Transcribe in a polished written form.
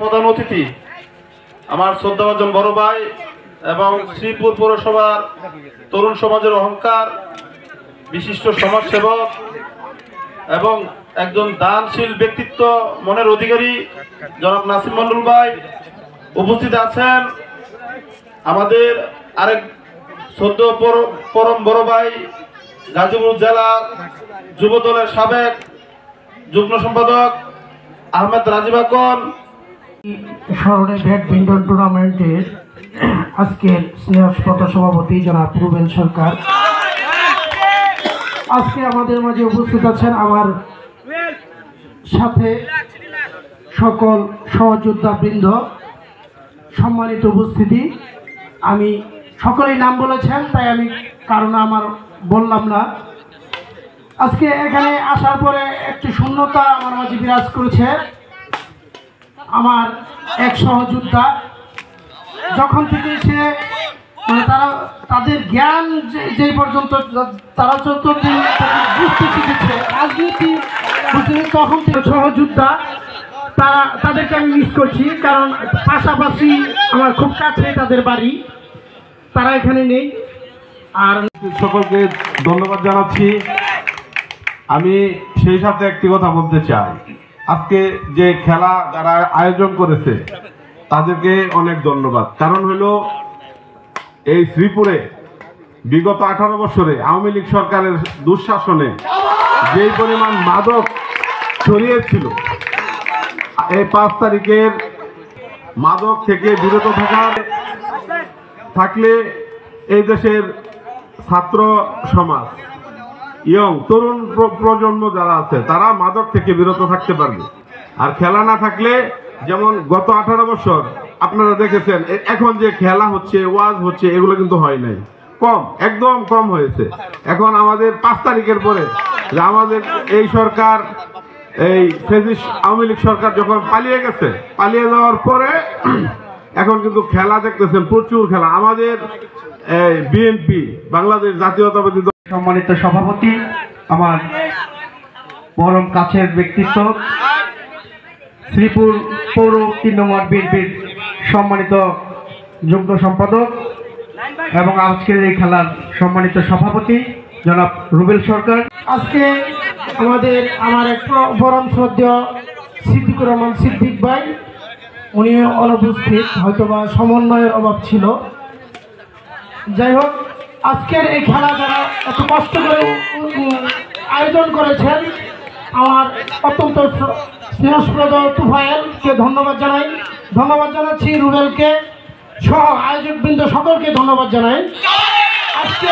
প্রধান অতিথি আমার শ্রদ্ধাভাজন বড় ভাই এবং শ্রীপুর পৌরসভার তরুণ সমাজের অহংকার, বিশিষ্ট সমাজসেবক এবং একজন দানশীল ব্যক্তিত্ব, মনের অধিকারী জনাব নাসিম মন্ডল ভাই উপস্থিত আছেন। আমাদের আরেক সদ্য পরম বড় ভাই গাজীপুর জেলা যুব দলের সাবেক যুগ্ম সম্পাদক আহমেদ রাজীব আকন। স্মরণে ব্যাডমিন্টন টুর্নামেন্টের আজকের স্নেহস্পদ সভাপতি জনাব রুবেল সরকার আজকে আমাদের মাঝে উপস্থিত আছেন। আমার সাথে সকল সহযোদ্ধা বৃন্দ, সম্মানিত উপস্থিতি, আমি সকলেই নাম বলেছেন তাই আমি কারণ আমার বললাম না। আজকে এখানে আসার পরে একটু শূন্যতা আমার মাঝে বিরাজ করেছে। আমার এক সহযোদ্ধা যখন থেকে সে তারা তাদের জ্ঞান যে পর্যন্ত তারা যতদিন বুঝতে শিখেছে রাজনীতি বুঝতে, তখন থেকে সহযোদ্ধা তাদেরকে আমি মিস করছি, কারণ পাশাপাশি আমার খুব কাছে তাদের বাড়ি, তারা এখানে নেই। আর সকলকে ধন্যবাদ জানাচ্ছি। আমি সেই সাথে একটি কথা বলতে চাই, আজকে যে খেলা যারা আয়োজন করেছে তাদেরকে অনেক ধন্যবাদ। কারণ হলো এই শ্রীপুরে বিগত 18 বছরে আওয়ামী লীগ সরকারের দুঃশাসনে যেই পরিমাণ মাদক ছড়িয়েছিল, এই 5 তারিখের মাদক থেকে বিরত থাকলে এই দেশের ছাত্র সমাজ, তরুণ প্রজন্ম যারা আছে তারা মাদক থেকে বিরত থাকতে পারবে। আর খেলা না থাকলে, যেমন গত 18 বছর আপনারা দেখেছেন, এখন যে খেলা হচ্ছে, ওয়াজ হচ্ছে, এগুলো কিন্তু হয় নাই, কম, একদম কম হয়েছে। এখন আমাদের 5 তারিখের পরে যে আমাদের এই সরকার, এই ফ্যাসিস্ট আওয়ামী লীগ সরকার যখন পালিয়ে গেছে, পালিয়ে যাওয়ার পরে এখন কিন্তু খেলা দেখতেছেন, প্রচুর খেলা। আমাদের বিএনপি, বাংলাদেশ জাতীয়তাবাদী দল সম্মানিত সভাপতি, আমার পরম কাছের ব্যক্তিত্ব, শ্রীপুর পৌর 3 নম্বর বিএনপির সম্মানিত যুগ্ম সম্পাদক এবং আজকের এই খেলার সম্মানিত সভাপতি জনাব রুবেল সরকার। আজকে আমার এক পরম শ্রদ্ধেয় সিদ্দিকুর রহমান সিদ্দিক ভাই, উনি অনুপস্থিত, হয়তোবা সমন্বয়ের অভাব ছিল। যাই হোক, আজকের এই খেলা যারা এত কষ্ট করে আয়োজন করেছেন, আমার অত্যন্ত স্নেহস্পদ তুফায়েলকে ধন্যবাদ জানাই। ধন্যবাদ জানাচ্ছি রুবেলকে সহ আয়োজকবৃন্দ সকলকে ধন্যবাদ জানাই। আজকে